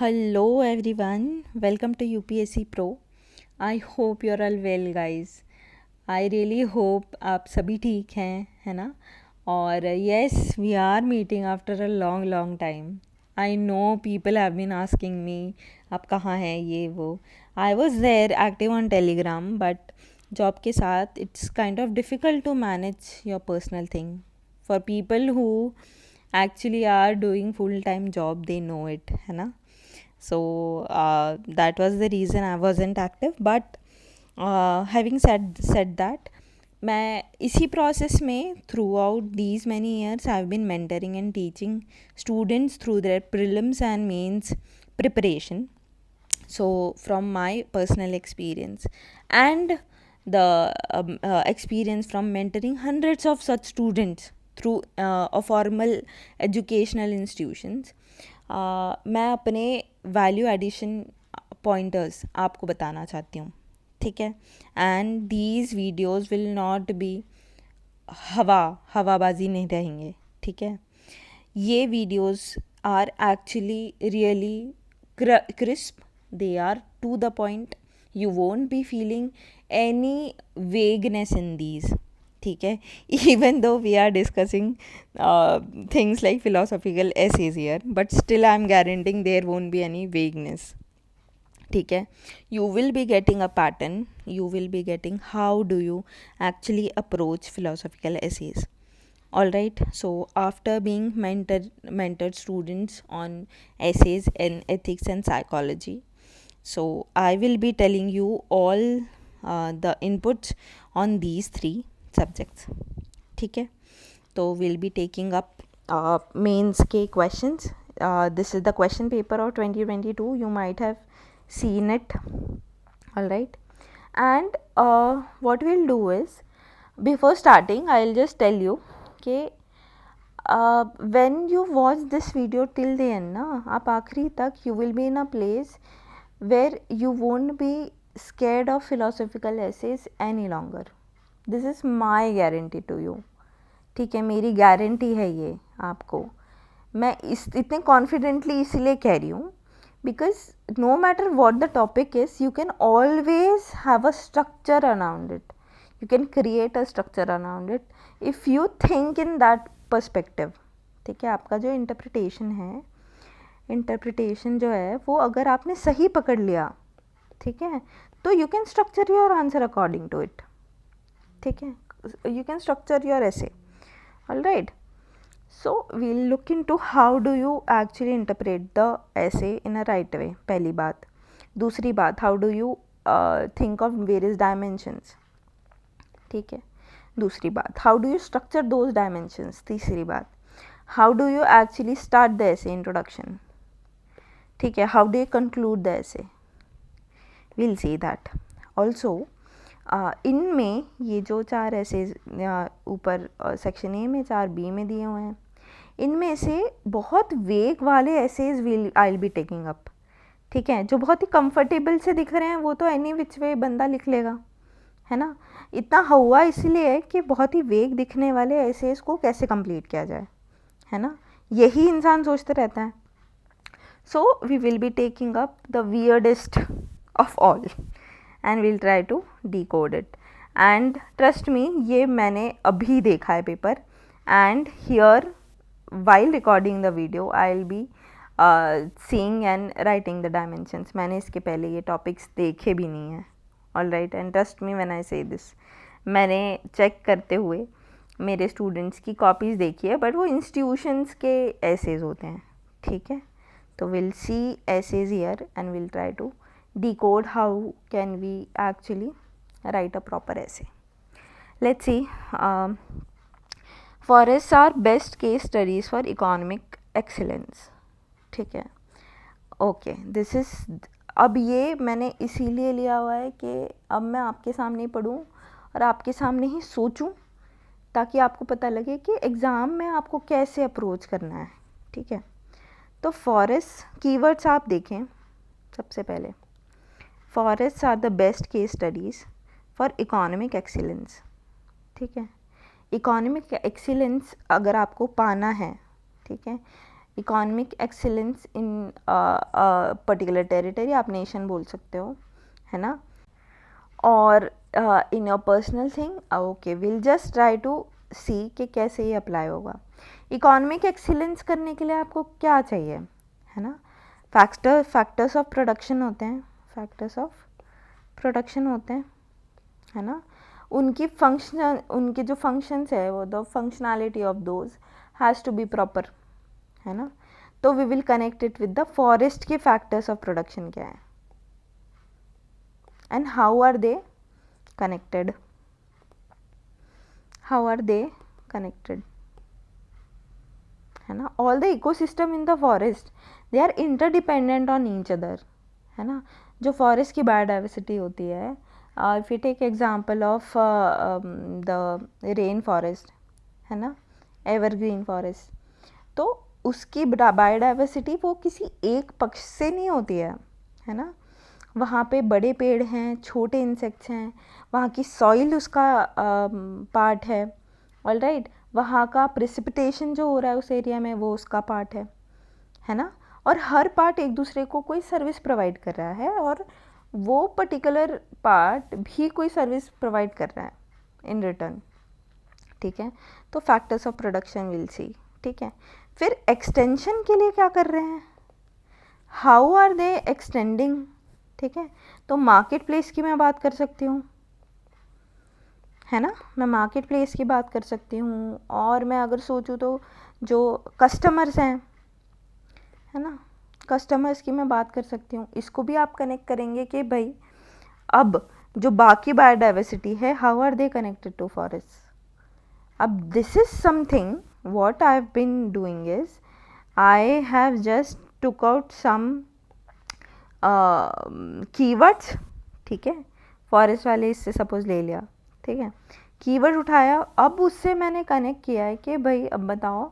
Hello everyone, welcome to UPSC Pro. I hope you're all well guys. I really hope आप सभी ठीक हैं, है ना? और yes, we are meeting after a long time. I know people have been asking me आप कहाँ हैं ये वो. I was there active on Telegram but job के साथ it's kind of difficult to manage your personal thing. For people who actually are doing full time job they know it, है ना? So that was the reason I wasn't active. But having said that, मैं इसी process में throughout these many years I've been mentoring and teaching students through their prelims and mains preparation. So from my personal experience and the experience from mentoring hundreds of such students through a formal educational institutions, मैं अपने value addition pointers आपको बताना चाहती हूँ. ठीक है. And these videos will not be हवाबाजी नहीं रहेंगे. ठीक है. ये videos are actually really crisp. They are to the point. You won't be feeling any vagueness in these. ठीक है. Even though we are discussing things like philosophical essays here, but still I am guaranteeing there won't be any vagueness. ठीक है. You will be getting a pattern. You will be getting how do you actually approach philosophical essays. All right. So after being mentored students on essays in ethics and psychology, so I will be telling you all the inputs on these three subjects. ठीक है. तो we'll be taking up mains के questions. This is the question paper of 2022. You might have seen it. All right. And what we'll do is, before starting I'll just tell you कि when you watch this video till the end ना, आप आखिरी तक you will be in a place where you won't be scared of philosophical essays any longer. This is my guarantee to you. ठीक है. मेरी guarantee है ये आपको. मैं इतने कॉन्फिडेंटली इसलिए कह रही हूँ because no matter what the topic is, you can always have a structure around it. You can create a structure around it if you think in that perspective. ठीक है. आपका जो इंटरप्रिटेशन जो है वो अगर आपने सही पकड़ लिया, ठीक है, तो you can structure your answer according to it. ठीक है. You can structure your essay. All right. So we'll look into how do you actually interpret the essay in a right way. पहली बात. दूसरी बात, how do you think of various dimensions. ठीक है. दूसरी बात, how do you structure those dimensions. तीसरी बात, how do you actually start the essay introduction. ठीक है. How do you conclude the essay. We'll see that. Also इनमें ये जो 4 ऐसे ऊपर सेक्शन ए में 4 बी में दिए हुए हैं, इनमें से बहुत वेग वाले essays I will be taking up. ठीक है. जो बहुत ही कंफर्टेबल से दिख रहे हैं वो तो एनी विच वे बंदा लिख लेगा, है ना. इतना हुआ इसलिए है कि बहुत ही वेग दिखने वाले एसेज को कैसे कंप्लीट किया जाए, है ना. यही इंसान सोचते रहता है. So we will be taking up the weirdest of all and we'll try to decode it. And trust me, ये मैंने अभी देखा है paper. and here while recording the video I'll be seeing and writing the dimensions. मैंने इसके पहले ये topics देखे भी नहीं हैं. all right. and trust me when I say this, मैंने चेक करते हुए मेरे स्टूडेंट्स की कॉपीज़ देखी है, बट वो इंस्टीट्यूशंस के एसेज होते हैं. ठीक है. तो we'll see essays here and we'll try to decode how can we actually write a proper essay. Let's see. Forests are best case studies for economic excellence. ठीक है. ओके. दिस इज़, अब ये मैंने इसीलिए लिया हुआ है कि अब मैं आपके सामने ही पढ़ूँ और आपके सामने ही सोचूँ, ताकि आपको पता लगे कि एग्ज़ाम में आपको कैसे अप्रोच करना है. ठीक है. तो फॉरेस्ट कीवर्ड्स आप देखें. सबसे पहले, forests are the best case studies for economic excellence. ठीक है. इकोनॉमिक एक्सीलेंस अगर आपको पाना है, ठीक है, economic excellence in particular territory, आप नेशन बोल सकते हो, है ना. और in your personal thing, okay, will just try to see कि कैसे ये अप्लाई होगा. इकोनॉमिक एक्सीलेंस करने के लिए आपको क्या चाहिए, है ना. फैक्टर्स ऑफ प्रोडक्शन होते हैं, फैक्टर्स ऑफ प्रोडक्शन होते हैं, है ना. उनकी फंक्शन, उनके जो फंक्शंस है वो the functionality of those has to be proper, है ना. तो we will connect it with the forest के फैक्टर्स ऑफ प्रोडक्शन क्या है and how are they connected, how are they connected, है ना. All the ecosystem in the forest they are interdependent on each other, है ना. जो forest की biodiversity होती है, if you take example of the rain forest, है ना, एवरग्रीन फॉरेस्ट, तो उसकी बायोडाइवर्सिटी वो किसी एक पक्ष से नहीं होती है ना. वहाँ पे बड़े पेड़ हैं, छोटे इंसेक्ट्स हैं, वहाँ की सॉइल उसका पार्ट है, ऑल राइट. वहाँ का प्रेसिपिटेशन जो हो रहा है उस एरिया में वो उसका पार्ट है ना. और हर पार्ट एक दूसरे को कोई सर्विस प्रोवाइड कर रहा है और वो पर्टिकुलर पार्ट भी कोई सर्विस प्रोवाइड कर रहा है इन रिटर्न, ठीक है. तो factors of production will see, ठीक है. फिर एक्सटेंशन के लिए क्या कर रहे हैं, हाउ आर दे एक्सटेंडिंग, ठीक है. तो मार्केट प्लेस की मैं बात कर सकती हूँ, है ना, मैं मार्केट प्लेस की बात कर सकती हूँ. और मैं अगर सोचूँ तो जो कस्टमर्स हैं, है ना, कस्टमर्स की मैं बात कर सकती हूँ. इसको भी आप कनेक्ट करेंगे कि भाई अब जो बाकी बायोडाइवर्सिटी है, how are they connected to forest. अब this is something what I've been doing is I have just took out some keywords, ठीक है. फॉरेस्ट वाले इससे सपोज ले लिया, ठीक है, कीवर्ड उठाया. अब उससे मैंने कनेक्ट किया है कि भाई अब बताओ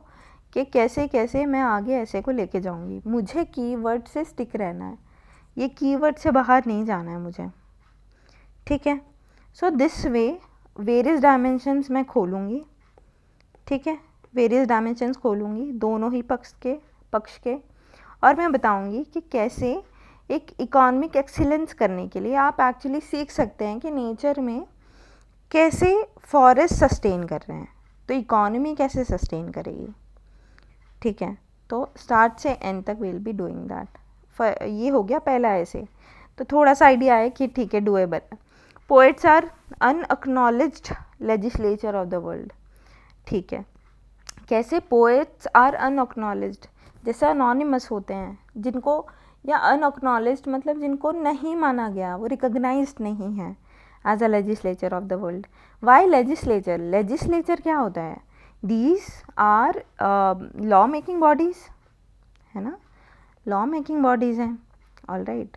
कि कैसे कैसे मैं आगे ऐसे को लेके जाऊंगी. मुझे कीवर्ड से स्टिक रहना है, ये कीवर्ड से बाहर नहीं जाना है मुझे, ठीक है. So this way various dimensions मैं खोलूँगी, ठीक है, वेरियस डायमेंशंस खोलूँगी दोनों ही पक्ष के और मैं बताऊँगी कि कैसे एक इकोनॉमिक एक्सीलेंस करने के लिए आप एक्चुअली सीख सकते हैं कि नेचर में कैसे फॉरेस्ट सस्टेन कर रहे हैं, तो इकोनॉमी कैसे सस्टेन करेगी, ठीक है. तो स्टार्ट से एंड तक विल बी डूइंग दैट. ये हो गया पहला ऐसे, तो थोड़ा सा आइडिया है कि ठीक है doable. Poets are unacknowledged legislature of the world, ठीक है. कैसे पोएट्स आर अनअक्नॉलेज्ड, जैसे अनोनिमस होते हैं जिनको, या अनअक्नॉलेज्ड मतलब जिनको नहीं माना गया, वो रिकॉग्नाइज्ड नहीं है as a legislature of the world. Why legislature, legislature क्या होता है, these are law making bodies, है ना, लॉ मेकिंग बॉडीज़ हैं, ऑल राइट.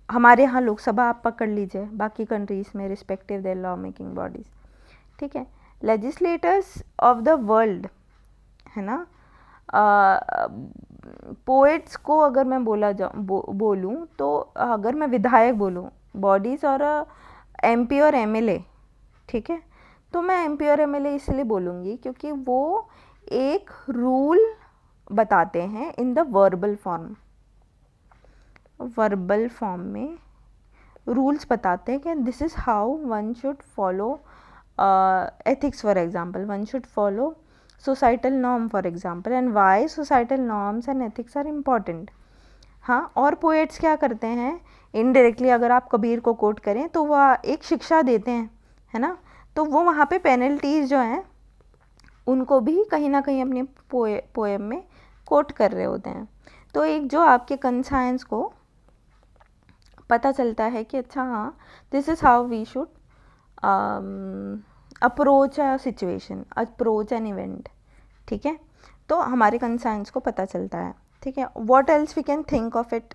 हमारे यहाँ लोकसभा आप पकड़ लीजिए, बाकी कंट्रीज़ में respective their law making bodies, ठीक है. लेजिस्लेटर्स ऑफ द वर्ल्ड, है ना. पोएट्स को अगर मैं बोलूँ तो अगर मैं विधायक बोलूँ, बॉडीज़ और एमपी और एमएलए, ठीक है. तो मैं एमपी और एमएलए इसलिए बोलूँगी क्योंकि वो एक रूल बताते हैं in the verbal form, verbal form में रूल्स बताते हैं कि this is how one should follow ethics, for example, one should follow societal norm, for example, and why societal norms and ethics are important. हाँ, और poets क्या करते हैं, indirectly अगर आप कबीर को कोट करें तो वह एक शिक्षा देते हैं, है ना. तो वो वहाँ पे पेनल्टीज़ जो हैं उनको भी कहीं ना कहीं अपने पोएम में कोट कर रहे होते हैं. तो एक जो आपके कंसाइंस को पता चलता है कि अच्छा हाँ, this is how we should approach a situation, approach an event, ठीक है. तो हमारे कंसाइंस को पता चलता है, ठीक है. What else we can think of it,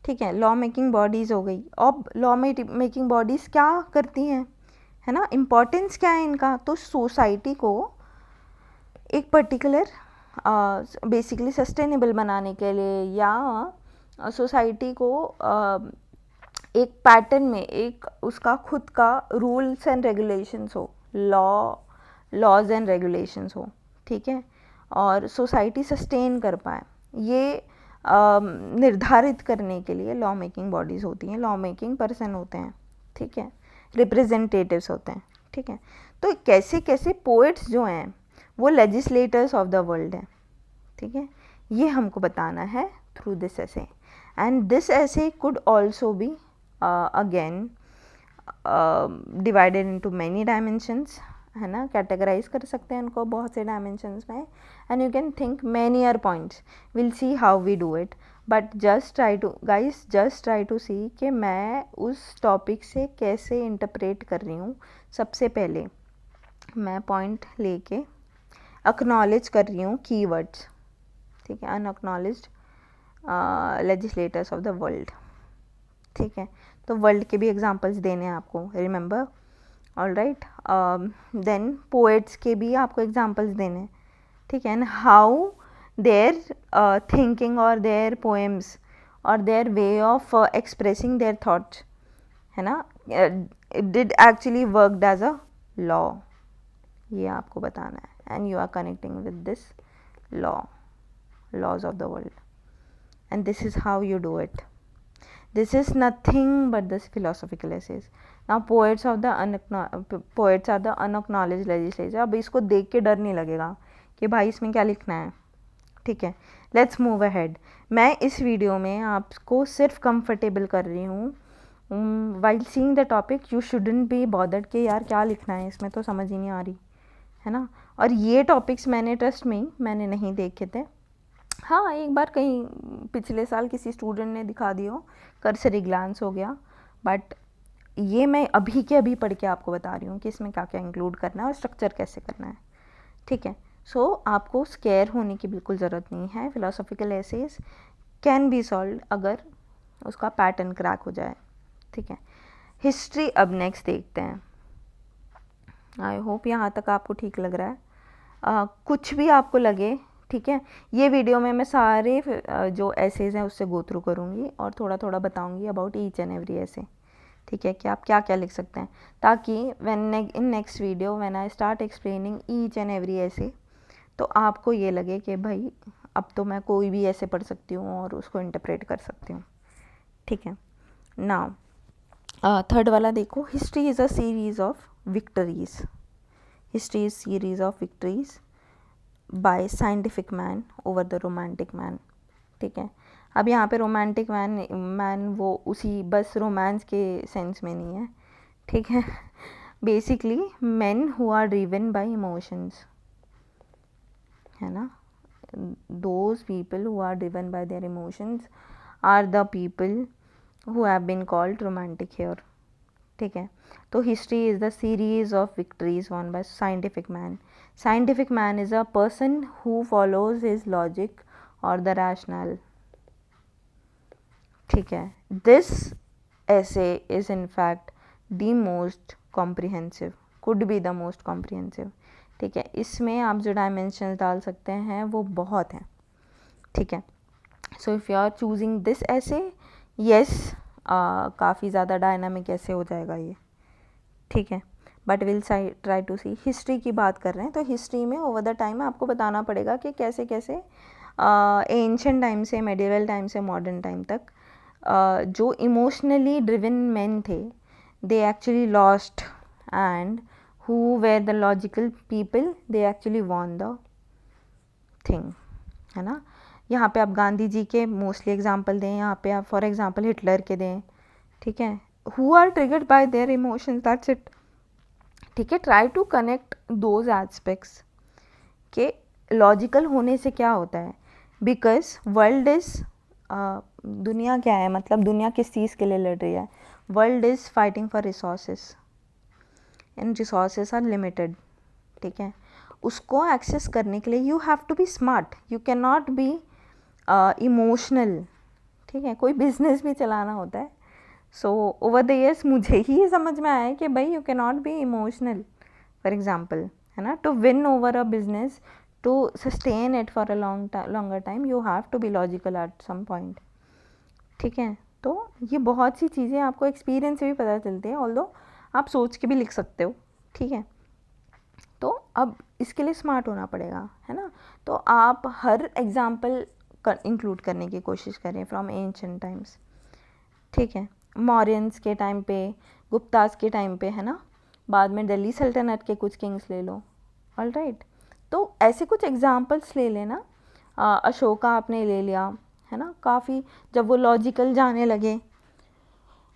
ठीक है. लॉ मेकिंग बॉडीज़ हो गई. अब लॉ मेकिंग बॉडीज़ क्या करती हैं, है ना, इम्पोर्टेंस क्या है इनका. तो सोसाइटी को एक पर्टिकुलर बेसिकली सस्टेनेबल बनाने के लिए या सोसाइटी को एक पैटर्न में एक उसका खुद का रूल्स एंड रेगुलेशंस हो, लॉज एंड रेगुलेशंस हो, ठीक है. और सोसाइटी सस्टेन कर पाए, ये निर्धारित करने के लिए लॉ मेकिंग बॉडीज़ होती हैं, लॉ मेकिंग पर्सन होते हैं, ठीक है, रिप्रेजेंटेटिव्स होते हैं, ठीक है। तो कैसे कैसे पोएट्स जो हैं वो लेजिस्लेटर्स ऑफ द वर्ल्ड हैं, ठीक है, ये हमको बताना है थ्रू दिस ऐसे। एंड दिस ऐसे could also be again divided into many dimensions, है ना, कैटेगराइज कर सकते हैं उनको बहुत से डायमेंशंस में, and you can think many uh points, will see how we do it, but just try to guys, just try to see कि मैं उस टॉपिक से कैसे इंटरप्रेट कर रही हूँ। सबसे पहले मैं पॉइंट लेके एक्नॉलेज कर रही हूँ कीवर्ड्स, ठीक है, अनएक्नॉलेज्ड लेजिस्लेटर्स ऑफ द वर्ल्ड, ठीक है, तो वर्ल्ड के भी एग्जांपल्स देने हैं आपको, remember, all right. Then poets के भी आपको एग्जांपल्स देने हैं, ठीक है, एंड हाउ देयर थिंकिंग और देयर पोएम्स और their way of expressing their thoughts, है ना, did actually worked as a law, ये आपको बताना है, and you are connecting with this laws of the world, and this is how you do it. This is nothing but this philosophical essays. Now poets are the unacknowledged legislature. अब इसको देख के डर नहीं लगेगा कि भाई इसमें क्या लिखना है, ठीक है। Let's move ahead. मैं इस वीडियो में आपको सिर्फ कंफर्टेबल कर रही हूँ। While seeing the topic you shouldn't be bothered कि यार क्या लिखना है, इसमें तो समझ ही नहीं आ रही, है ना। और ये टॉपिक्स मैंने ट्रस्ट में मैंने नहीं देखे थे, हाँ एक बार कहीं पिछले साल किसी स्टूडेंट ने दिखा दिया हो, कर्सरी ग्लांस हो गया, बट ये मैं अभी के अभी पढ़ के आपको बता रही हूँ कि इसमें क्या क्या इंक्लूड करना है और स्ट्रक्चर कैसे करना है, ठीक है। सो आपको स्केयर होने की बिल्कुल ज़रूरत नहीं है। Philosophical essays can be solve अगर उसका पैटर्न क्रैक हो जाए, ठीक है। हिस्ट्री अब नेक्स्ट देखते हैं। आई होप यहाँ तक आपको ठीक लग रहा है। कुछ भी आपको लगे, ठीक है, ये वीडियो में मैं सारे जो एसेज हैं उससे गो थ्रू करूँगी और थोड़ा थोड़ा बताऊँगी अबाउट ईच एंड एवरी ऐसे, ठीक है, कि आप क्या क्या लिख सकते हैं, ताकि in next video when I start explaining each and every ऐसे, तो आपको ये लगे कि भाई अब तो मैं कोई भी ऐसे पढ़ सकती हूँ और उसको इंटरप्रेट कर सकती हूँ, ठीक है। नाउ थर्ड वाला देखो, history is a series of victories. History is series of victories bye scientific man over the romantic man, ठीक है। अब यहाँ पे रोमांटिक मैन वो उसी बस रोमांस के सेंस में नहीं है, ठीक है। Basically men who are driven by emotions, है ना, those people who are driven by their emotions are the people who have been called romantic here, ठीक है। तो history is the series of victories won by scientific man. Scientific man is a person who follows his logic और the rational, ठीक है। This essay is in fact the most comprehensive, could be the most comprehensive, ठीक है। इसमें आप जो dimensions डाल सकते हैं वो बहुत हैं, ठीक है। So if you are choosing this essay, yes काफ़ी ज़्यादा डायनामिक ऐसे हो जाएगा ये, ठीक है, but we'll try to see. History की बात कर रहे हैं तो हिस्ट्री में ओवर द टाइम आपको बताना पड़ेगा कि कैसे कैसे एंशिएंट टाइम से मेडिवल टाइम से मॉडर्न टाइम तक जो इमोशनली ड्रिवन मैन थे they actually lost, and who were the logical people they actually won the thing, है ना। यहाँ पे आप गांधी जी के मोस्टली एग्जांपल दें, यहाँ पे आप फॉर एग्जांपल हिटलर के दें, ठीक है, who are triggered by their emotions, that's it, ठीक है। Try to connect those aspects के लॉजिकल होने से क्या होता है, बिकॉज वर्ल्ड इज़ दुनिया क्या है, मतलब दुनिया किस चीज़ के लिए लड़ रही है, world is fighting for resources and resources are limited, ठीक है। उसको एक्सेस करने के लिए you have to be smart, you can not be emotional, ठीक है। कोई बिजनेस भी चलाना होता है, सो ओवर द ईयर्स मुझे ही ये समझ में आया है कि भाई you can not be emotional, for example, है ना, to win over a business, to sustain it for a longer time, you have to be logical at some point, ठीक है। तो ये बहुत सी चीज़ें आपको एक्सपीरियंस से भी पता चलती हैं, ऑल्दो आप सोच के भी लिख सकते हो, ठीक है। तो अब इसके लिए स्मार्ट होना पड़ेगा, है ना। तो आप हर एग्जाम्पल इंक्लूड करने की कोशिश करें फ्रॉम एंशिएंट टाइम्स, ठीक है। मौर्यंस के टाइम पे, गुप्तास के टाइम पे, है ना। बाद में दिल्ली सल्तनत के कुछ किंग्स ले लो, ऑल राइट। तो ऐसे कुछ एग्जाम्पल्स ले लेना। अशोका आपने ले लिया, है ना। काफ़ी जब वो लॉजिकल जाने लगे,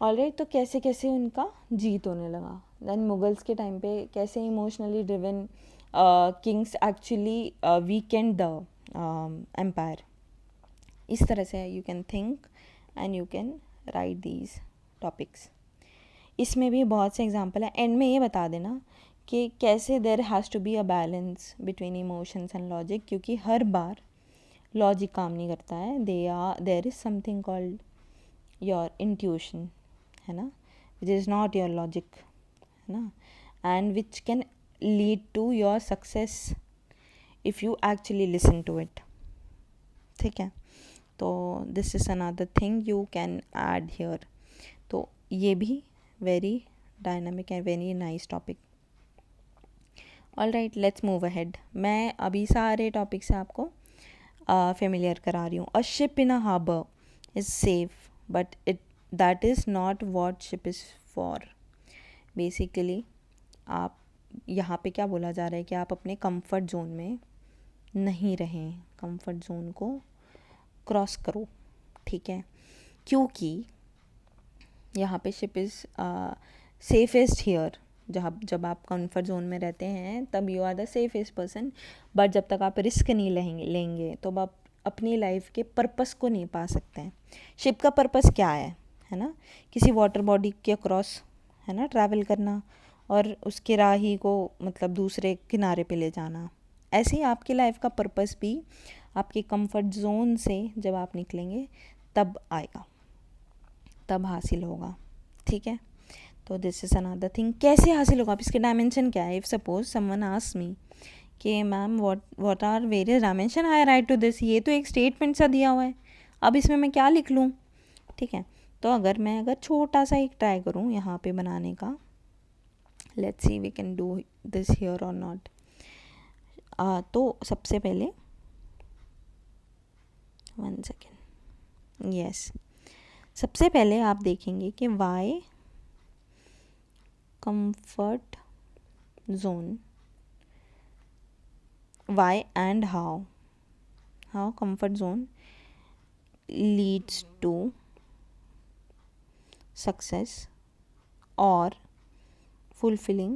ऑलराइट, तो कैसे कैसे उनका जीत होने लगा। देन मुगल्स के टाइम पे कैसे emotionally driven kings actually weakened the empire. इस तरह से you can think and you can write these topics. इसमें भी बहुत से एग्जाम्पल हैं। एंड में ये बता देना कि कैसे there has to be a balance between emotions and logic, क्योंकि हर बार लॉजिक काम नहीं करता है। There is something called your intuition, है ना, which is not your logic, है ना, and which can lead to your success if you actually listen to it, ठीक है। तो this is another thing you can add here. तो ये भी very dynamic and very nice topic. All right, let's move ahead. मैं अभी सारे topic से आपको फेमिलियर करा रही हूँ। A ship in a harbour is safe but that is not what ship is for. Basically आप यहाँ पे क्या बोला जा रहा है कि आप अपने कंफर्ट जोन में नहीं रहें, कंफर्ट जोन को क्रॉस करो, ठीक है। क्योंकि यहाँ पे शिप इज़ सेफेस्ट हियर। जब आप कंफर्ट जोन में रहते हैं तब you are the safest person, but जब तक आप रिस्क नहीं लेंगे तो आप अपनी लाइफ के पर्पस को नहीं पा सकते हैं। शिप का पर्पस क्या है ना, किसी वाटर बॉडी के अक्रॉस, है ना, ट्रैवल करना और उसके राही को मतलब दूसरे किनारे पे ले जाना। ऐसे ही आपकी लाइफ का पर्पस भी आपके कंफर्ट जोन से जब आप निकलेंगे तब आएगा, तब हासिल होगा, ठीक है। तो दिस इज़ अनदर थिंग। कैसे हासिल होगा, आप इसके डायमेंशन क्या है। If suppose someone asks me कि ma'am what are various dimension, I write to this. ये तो एक स्टेटमेंट सा दिया हुआ है, अब इसमें मैं क्या लिख लूँ, ठीक है। तो अगर छोटा सा एक ट्राई करूँ यहाँ पे बनाने का, let's see we can do this here और नॉट। तो सबसे पहले वन सेकेंड, यस, सबसे पहले आप देखेंगे कि Y comfort zone, why and how comfort zone leads to success or fulfilling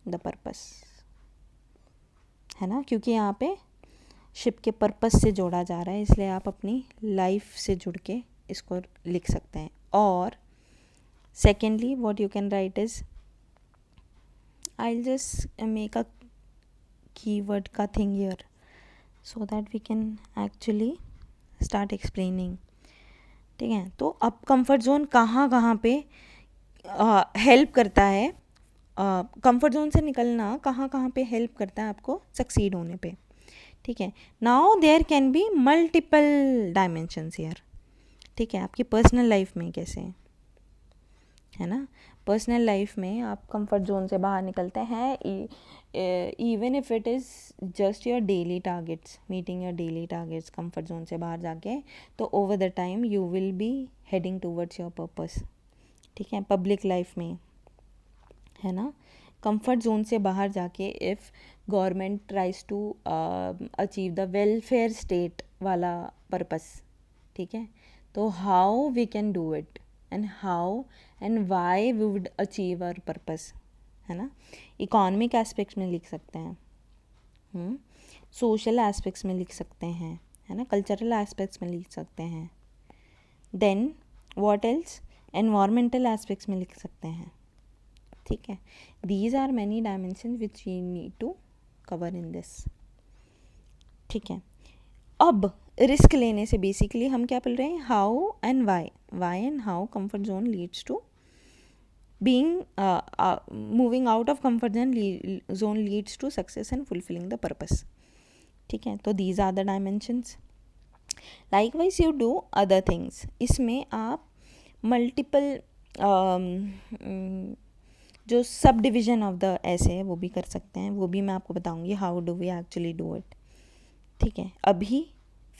the purpose, है ना। क्योंकि यहाँ पे शिप के पर्पस से जोड़ा जा रहा है, इसलिए आप अपनी लाइफ से जुड़ के इसको लिख सकते हैं। और secondly what you can write is, I'll just make a keyword का thing here so that we can actually start explaining, ठीक है। तो अब कंफर्ट जोन कहाँ कहाँ पे हेल्प करता है, कंफर्ट जोन से निकलना कहाँ कहाँ पे हेल्प करता है आपको सक्सीड होने पे, ठीक है। Now there can be multiple dimensions here, ठीक है। आपकी पर्सनल लाइफ में कैसे है ना, पर्सनल लाइफ में आप कंफर्ट जोन से बाहर निकलते हैं, even if it is just your daily targets, meeting your daily targets, comfort zone से बाहर जाके, तो over the time you will B heading towards your purpose, ठीक है। पब्लिक लाइफ में, है ना, कंफर्ट जोन से बाहर जाके if government tries to achieve the welfare state वाला पर्पस, ठीक है, तो how we can do it and how and why we would achieve our purpose, है ना। इकोनॉमिक एस्पेक्ट्स में लिख सकते हैं, सोशल एस्पेक्ट्स में लिख सकते हैं, है ना, कल्चरल एस्पेक्ट्स में लिख सकते हैं। Then what else, environmental aspects में लिख सकते हैं, ठीक है। These are many dimension which we need to cover in this, ठीक है। अब रिस्क लेने से बेसिकली हम क्या बोल रहे हैं, how and why and how comfort zone leads to being moving out of comfort zone leads to success and fulfilling the purpose, ठीक है। तो these are the dimensions. Likewise you do other things, इसमें आप multiple जो सब division of the ऐसे है वो भी कर सकते हैं, वो भी मैं आपको बताऊंगी how do we actually do it. ठीक है, अभी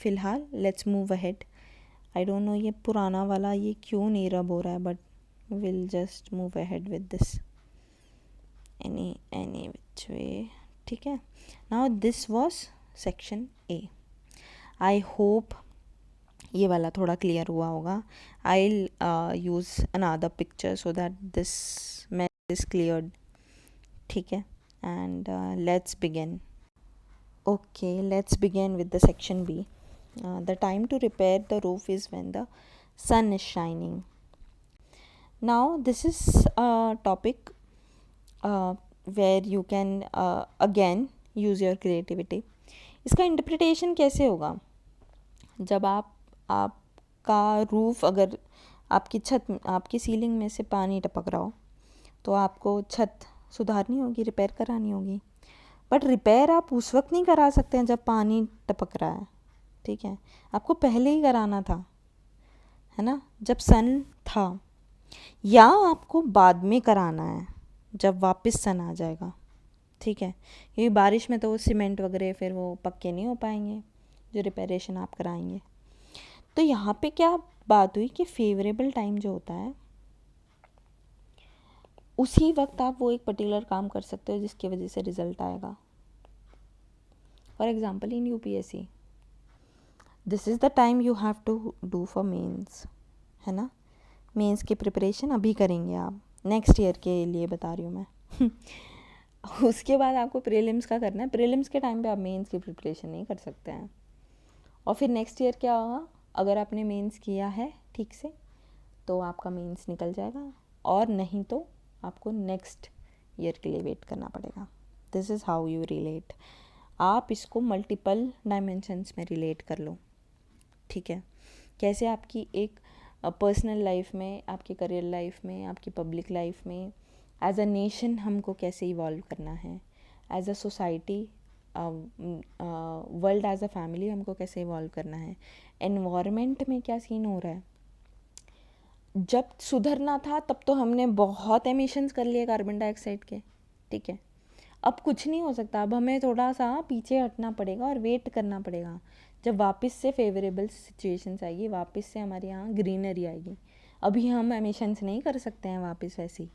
फ़िलहाल let's move ahead. I don't know ये पुराना वाला ये क्यों नहीं रब हो रहा है, but will just move ahead with this any which way. ठीक है, now this was section A. I hope ये वाला थोड़ा क्लियर हुआ होगा। I use another picture so that this math is cleared. ठीक है, and let's begin. Okay, let's begin with the section B. The time to repair the roof is when the sun is shining. Now this is a topic where you can again use your creativity. इसका interpretation कैसे होगा? जब आपका roof, अगर आपकी छत, आपकी ceiling में से पानी टपक रहा हो तो आपको छत सुधारनी होगी, रिपेयर करानी होगी। बट रिपेयर आप उस वक्त नहीं करा सकते हैं जब पानी टपक रहा है। ठीक है, आपको पहले ही कराना था, है ना, जब सन था, या आपको बाद में कराना है जब वापस सन आ जाएगा। ठीक है, क्योंकि बारिश में तो वो सीमेंट वगैरह फिर वो पक्के नहीं हो पाएंगे जो रिपेयरेशन आप कराएंगे। तो यहाँ पे क्या बात हुई कि फेवरेबल टाइम जो होता है उसी वक्त आप वो एक पर्टिकुलर काम कर सकते हो जिसकी वजह से रिजल्ट आएगा। For example in UPSC this is the time you have to do for mains, है ना। मेंस की प्रिपरेशन अभी करेंगे आप, नेक्स्ट ईयर के लिए बता रही हूँ मैं। उसके बाद आपको प्रीलिम्स का करना है। प्रीलिम्स के टाइम पे आप मेंस की प्रिपरेशन नहीं कर सकते हैं। और फिर नेक्स्ट ईयर क्या होगा, अगर आपने मेंस किया है ठीक से तो आपका मेंस निकल जाएगा, और नहीं तो आपको नेक्स्ट ईयर के लिए वेट करना पड़ेगा। This is how you relate. आप इसको मल्टीपल डायमेंशंस में रिलेट कर लो। ठीक है, कैसे आपकी एक पर्सनल लाइफ में, आपकी करियर लाइफ में, आपकी पब्लिक लाइफ में, एज अ नेशन हमको कैसे इवॉल्व करना है, as a society, world as a family हमको कैसे इवॉल्व करना है, एनवायरनमेंट में क्या सीन हो रहा है। जब सुधरना था तब तो हमने बहुत एमिशंस कर लिए कार्बन डाइऑक्साइड के। ठीक है, अब कुछ नहीं हो सकता, अब हमें थोड़ा सा पीछे हटना पड़ेगा और वेट करना पड़ेगा जब वापस से फेवरेबल सिचुएशंस आएगी, वापस से हमारे यहाँ ग्रीनरी आएगी। अभी हम एमिशंस नहीं कर सकते हैं वापस वैसी।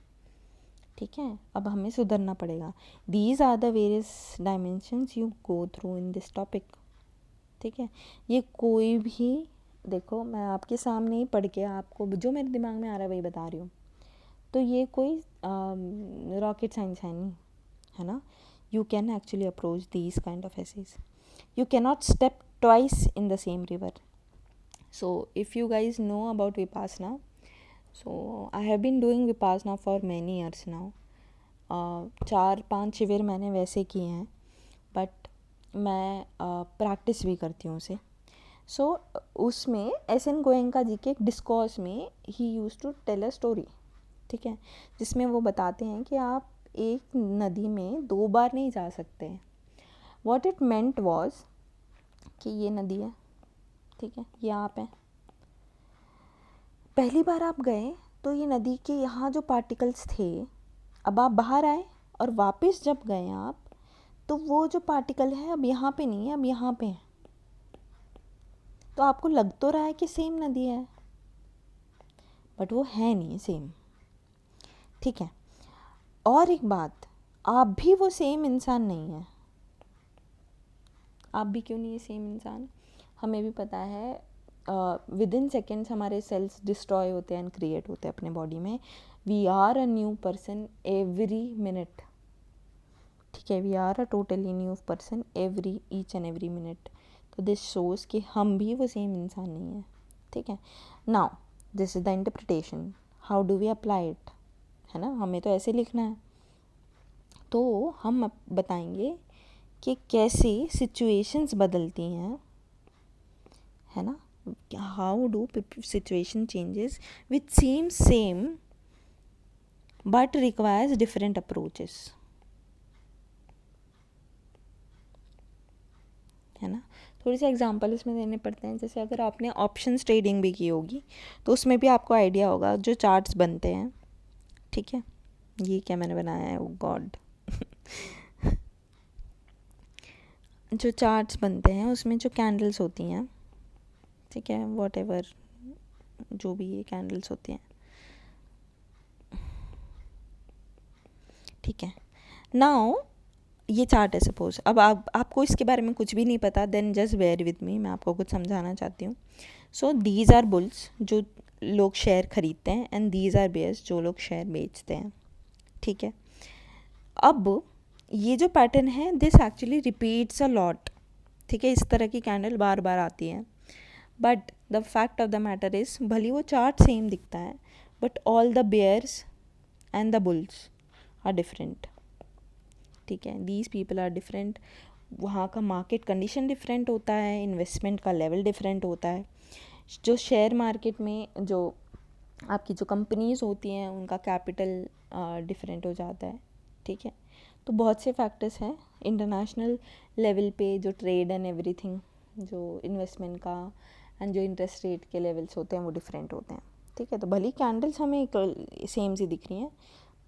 ठीक है, अब हमें सुधरना पड़ेगा। These are the various dimensions you go through in this topic. ठीक है, ये कोई भी, देखो मैं आपके सामने ही पढ़ के आपको जो मेरे दिमाग में आ रहा है वही बता रही हूँ। तो ये कोई रॉकेट साइंस है नहीं, है ना। You can actually approach these kind of essays. You cannot step twice in the same river. So if you guys know about Vipassana, so I have been doing Vipassana for many years now. 4-5 शिविर मैंने वैसे किए हैं, but मैं practice भी करती हूँ उसे। सो उसमें एस.एन. गोयनका जी के एक डिस्कोर्स में ही use to tell a story. ठीक है, जिसमें वो बताते हैं कि आप एक नदी में 2 बार नहीं जा सकते। वॉट इट मेंट वॉज कि ये नदी है, ठीक है, ये आप हैं। पहली बार आप गए तो ये नदी के यहाँ जो पार्टिकल्स थे, अब आप बाहर आए और वापस जब गए आप, तो वो जो पार्टिकल है अब यहाँ पे नहीं है, अब यहाँ पे है। तो आपको लग तो रहा है कि सेम नदी है, बट वो है नहीं सेम। ठीक है, और एक बात, आप भी वो सेम इंसान नहीं है। आप भी क्यों नहीं है सेम इंसान? हमें भी पता है विद इन सेकेंड्स हमारे सेल्स डिस्ट्रॉय होते हैं एंड क्रिएट होते हैं अपने बॉडी में। We are a new person every minute. ठीक है, we are a totally new person every each and every minute. तो दिस शोज़ कि हम भी वो सेम इंसान नहीं है। ठीक है, now this is the interpretation, how do we apply it, है ना। हमें तो ऐसे लिखना है, तो हम बताएंगे कि कैसे सिचुएशंस बदलती हैं, है ना। How do situation changes which seem same but requires different approaches, है ना। थोड़ी सी एग्जांपल इसमें देने पड़ते हैं। जैसे अगर आपने ऑप्शंस ट्रेडिंग भी की होगी तो उसमें भी आपको आइडिया होगा जो चार्ट्स बनते हैं। ठीक है, ये क्या मैंने बनाया है, ओ गॉड। जो चार्ट्स बनते हैं उसमें जो कैंडल्स होती हैं, ठीक है, वॉट एवर जो भी ये कैंडल्स होती हैं, ठीक है। नाउ ये चार्ट है सपोज, अब आपको इसके बारे में कुछ भी नहीं पता, then just bear with me, मैं आपको कुछ समझाना चाहती हूँ। सो दीज आर बुल्स जो लोग शेयर खरीदते हैं, एंड दीज आर बेयर्स जो लोग शेयर बेचते हैं, ठीक है। अब ये जो पैटर्न है, this actually repeats a lot, ठीक है, इस तरह की कैंडल बार बार आती है। But the fact of the matter is, भले वो चार्ट सेम दिखता है, but all the bears and the bulls are different, ठीक है, दीज पीपल आर डिफरेंट। वहाँ का मार्केट कंडीशन डिफरेंट होता है, इन्वेस्टमेंट का लेवल डिफरेंट होता है। जो शेयर मार्केट में जो आपकी जो कंपनीज़ होती हैं उनका कैपिटल डिफरेंट हो जाता है, ठीक है। तो बहुत से फैक्टर्स हैं इंटरनेशनल लेवल पे, जो ट्रेड एंड एवरीथिंग, जो इन्वेस्टमेंट का एंड जो इंटरेस्ट रेट के लेवल्स होते हैं वो डिफरेंट होते हैं, ठीक है। तो भले कैंडल्स हमें सेम सी दिख रही हैं,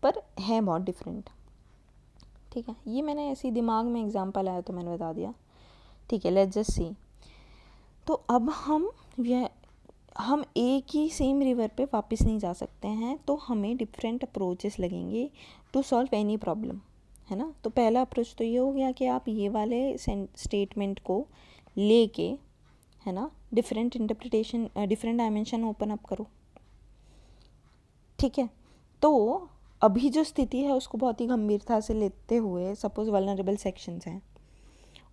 पर हैं बहुत डिफरेंट, ठीक है। ये मैंने ऐसे ही दिमाग में एग्जांपल आया तो मैंने बता दिया, ठीक है। Let's just see. तो अब हम एक ही सेम रिवर पे वापस नहीं जा सकते हैं, तो हमें डिफरेंट अप्रोचेस लगेंगे टू सॉल्व एनी प्रॉब्लम, है ना। तो पहला अप्रोच तो ये हो गया कि आप ये वाले स्टेटमेंट को लेके, है ना, different interpretation, different dimension open up करो, ठीक है। तो अभी जो स्थिति है उसको बहुत ही गंभीरता से लेते हुए, सपोज वल्नरेबल सेक्शंस हैं,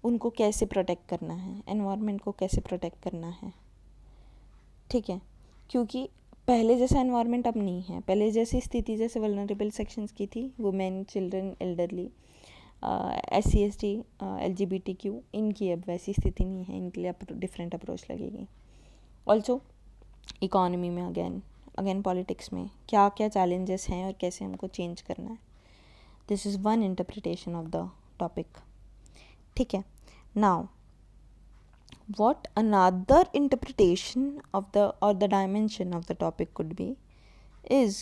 उनको कैसे प्रोटेक्ट करना है, एनवायरनमेंट को कैसे प्रोटेक्ट करना है, ठीक है। क्योंकि पहले जैसा एनवायरनमेंट अब नहीं है, पहले जैसी स्थिति जैसे वल्नरेबल सेक्शंस की थी, women, children, elderly, SC ST, LGBTQ, इनकी अब वैसी स्थिति नहीं है, इनके लिए डिफरेंट अप्रोच लगेगी। ऑल्सो इकोनॉमी में अगेन पॉलिटिक्स में क्या क्या चैलेंजेस हैं और कैसे हमको चेंज करना है, this is one interpretation of the topic, ठीक है। Now what another interpretation of the or the dimension of the topic could be is,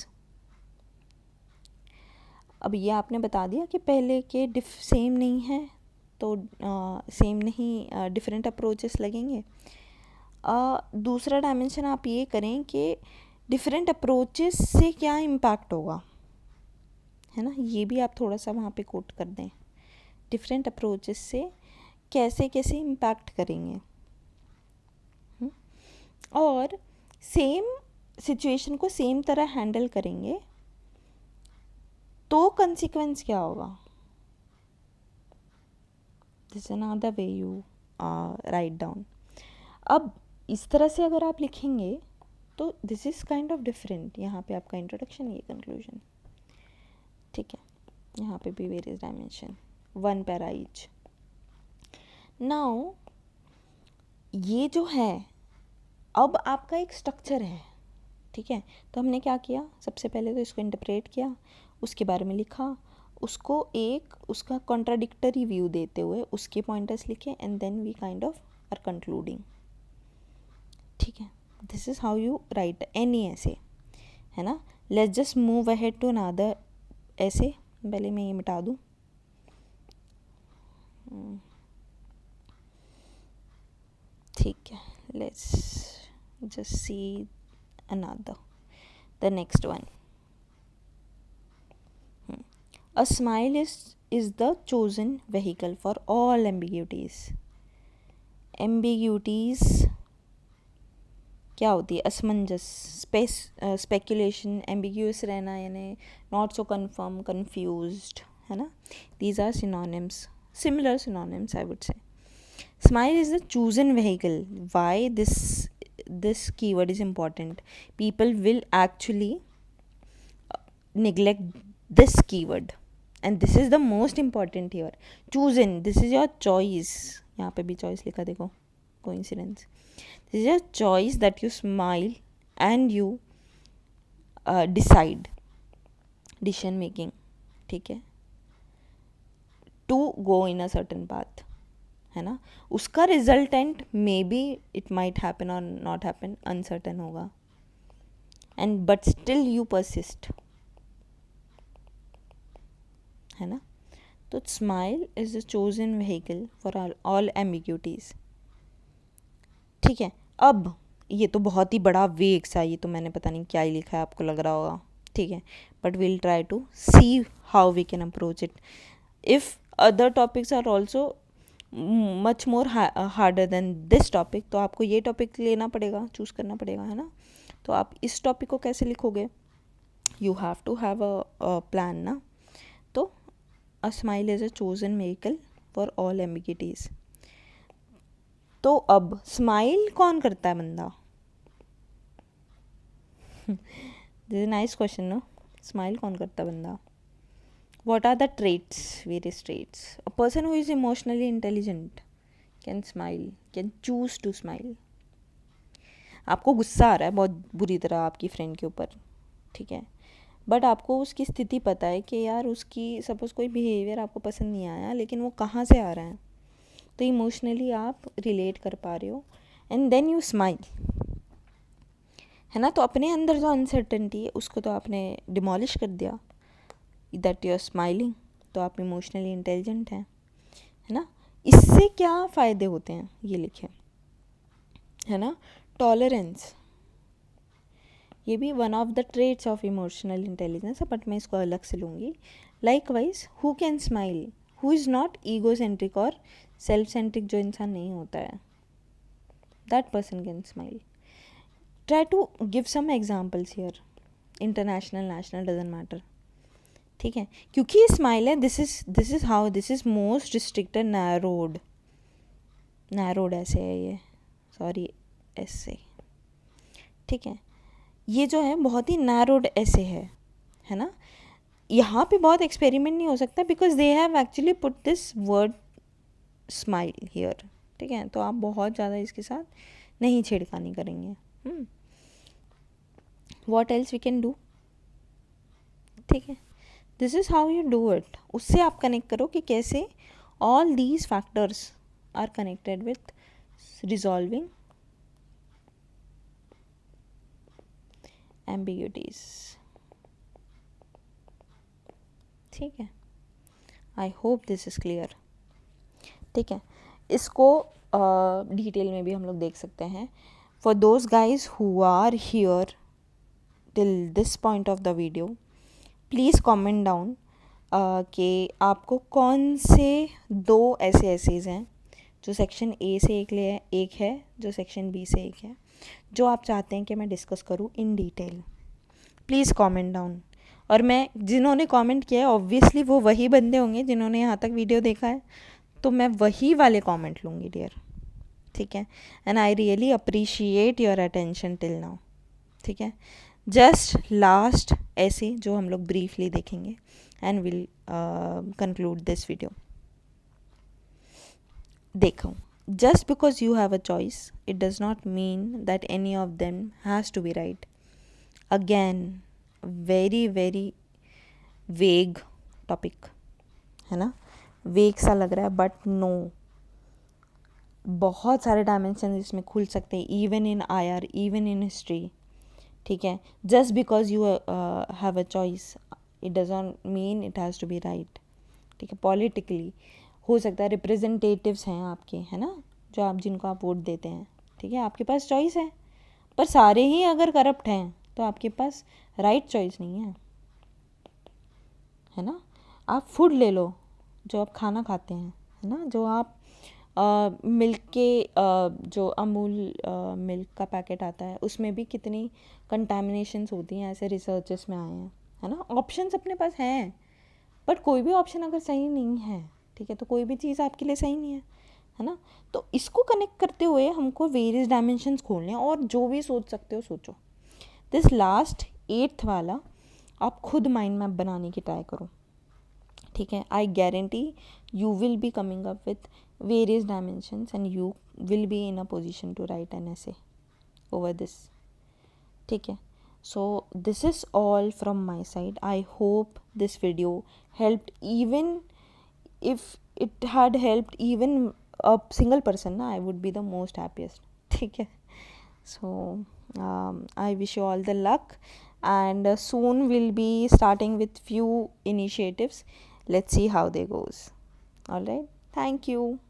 अब ये आपने बता दिया कि पहले के सेम नहीं है, तो सेम नहीं, डिफरेंट अप्रोचेस लगेंगे। दूसरा डायमेंशन आप ये करें कि डिफरेंट अप्रोचेस से क्या इम्पैक्ट होगा, है ना, ये भी आप थोड़ा सा वहाँ पे कोट कर दें, डिफरेंट अप्रोचेस से कैसे कैसे इम्पैक्ट करेंगे, और सेम सिचुएशन को सेम तरह हैंडल करेंगे तो कंसिक्वेंस क्या होगा, this another way you write down. अब इस तरह से अगर आप लिखेंगे तो this is kind of different, यहाँ पे आपका इंट्रोडक्शन, ये कंक्लूजन, ठीक है। यहाँ पे भी various dimension, one para each. Now ये जो है अब आपका एक स्ट्रक्चर है, ठीक है। तो हमने क्या किया, सबसे पहले तो इसको इंटरप्रेट किया, उसके बारे में लिखा, उसको एक उसका कॉन्ट्राडिक्टरी व्यू देते हुए उसके पॉइंटर्स लिखे, and then we kind of are concluding, ठीक है। This is how you write any essay, है ना। Let's just move ahead to another essay, पहले मैं ये मिटा दूँ, ठीक है। Let's just see the next one. A smile is the chosen vehicle for all ambiguities क्या होती है, असमंजस, स्पेकुलेशन, एम्बिग्यूस रहना, यानी नॉट सो कन्फर्म, कन्फ्यूज्ड, है ना। These are synonyms, similar synonyms I would say. Smile is the chosen vehicle. Why this keyword is important? People will actually neglect this keyword, and this is the most important here. Chosen, this is your choice. यहाँ पे भी choice लिखा देखो, coincidence. This is your choice that you smile and you decide, decision making, ठीक है, to go in a certain path, है ना। उसका resultant may be it might happen और नॉट हैपन, अनसर्टन होगा, and but still you persist, है ना. तो smile is the chosen vehicle for all ambiguities. ठीक है. अब ये तो बहुत ही बड़ा वेग सा, ये तो मैंने पता नहीं क्या ही लिखा है, आपको लग रहा होगा. ठीक है, but we'll try to see how we can approach it. If other topics are also much more harder than this topic, तो आपको ये टॉपिक लेना पड़ेगा, चूज़ करना पड़ेगा, है ना. तो आप इस टॉपिक को कैसे लिखोगे? You have to have a plan ना. तो a smile is a chosen vehicle for all ambiguities. तो अब स्माइल कौन करता है बंदा? This is nice question no. Smile कौन करता है बंदा? What are the traits, various traits? A person who is emotionally intelligent can smile, can choose to smile. आपको गुस्सा आ रहा है बहुत बुरी तरह आपकी फ्रेंड के ऊपर, ठीक है, बट आपको उसकी स्थिति पता है कि यार उसकी सपोज़ कोई बिहेवियर आपको पसंद नहीं आया, लेकिन वो कहाँ से आ रहा है, तो इमोशनली आप रिलेट कर पा रहे हो एंड देन यू स्माइल, है ना. तो अपने अंदर जो अनसर्टेनिटी है उसको तो आपने डिमोलिश कर दिया, दैट यू आर स्माइलिंग. तो आप इमोशनली इंटेलिजेंट हैं, है ना. इससे क्या फ़ायदे होते हैं ये लिखें, है ना. टॉलरेंस, ये भी one of the traits of emotional intelligence है, बट मैं इसको अलग से लूँगी. Likewise who can smile, who is not ego centric और सेल्फ सेंट्रिक, जो इंसान नहीं होता है, that person can smile. Try to give some examples here, international national doesn't matter. ठीक है, क्योंकि ये स्माइल है, this is how, this is most restricted narrowed essay है ये, सॉरी ऐसे. ठीक है, ये जो है बहुत ही नैरोड ऐसे है ना. यहाँ पे बहुत एक्सपेरिमेंट नहीं हो सकता because they have actually put this word smile here. ठीक है, तो आप बहुत ज़्यादा इसके साथ नहीं छेड़खानी करेंगे. What else we can do. ठीक है, this is how you do it. उससे आप कनेक्ट करो कि कैसे all these factors are connected with resolving ambiguities. ठीक है, I hope this is clear. ठीक है, इसको डिटेल में भी हम लोग देख सकते हैं. For those guys who are here till this point of the video, please comment down कि आपको कौन से दो ऐसे एसेज हैं जो सेक्शन ए से एक है, जो सेक्शन बी से एक है, जो आप चाहते हैं कि मैं डिस्कस करूं in detail. Please comment down. और मैं, जिन्होंने कमेंट किया है ऑब्वियसली वो वही बंदे होंगे जिन्होंने यहाँ तक वीडियो देखा है, तो मैं वही वाले कमेंट लूँगी डियर. ठीक है, and I really appreciate your attention till now. ठीक है, जस्ट लास्ट ऐसे जो हम लोग ब्रीफली देखेंगे and will conclude this video. देखो, just because you have a choice, it does not mean that any of them has to be right. Again, very very vague topic, है ना. वेग सा लग रहा है, बट नो, बहुत सारे डायमेंशन इसमें खुल सकते हैं, even in IR, even in history. ठीक है, just because you have a choice it doesn't mean it has to be right. ठीक है, पॉलिटिकली हो सकता है रिप्रेजेंटेटिव्स हैं आपके, है ना, जो आप, जिनको आप वोट देते हैं. ठीक है, आपके पास चॉइस है, पर सारे ही अगर करप्ट हैं तो आपके पास राइट चॉइस नहीं है ना. आप फूड ले लो, जो आप खाना खाते हैं, है ना, जो आप मिल्क के जो अमूल मिल्क का पैकेट आता है उसमें भी कितनी कंटामिनेशंस होती हैं, ऐसे रिसर्चेस में आए हैं, है ना. ऑप्शंस अपने पास हैं, बट कोई भी ऑप्शन अगर सही नहीं है, ठीक है, तो कोई भी चीज़ आपके लिए सही नहीं है ना. तो इसको कनेक्ट करते हुए हमको वेरियस डायमेंशंस खोलने हैं, और जो भी सोच सकते हो सोचो. दिस लास्ट 8th वाला आप खुद माइंड मैप बनाने की ट्राई करो. ठीक है, I guarantee you will be coming up with various dimensions and you will be in a position to write an essay over this. ठीक है, so this is all from my side. I hope this video helped, even if it had helped even a single person, I would be the most happiest. ठीक है, so I wish you all the luck, and soon we'll be starting with few initiatives let's see how they goes. All right, thank you.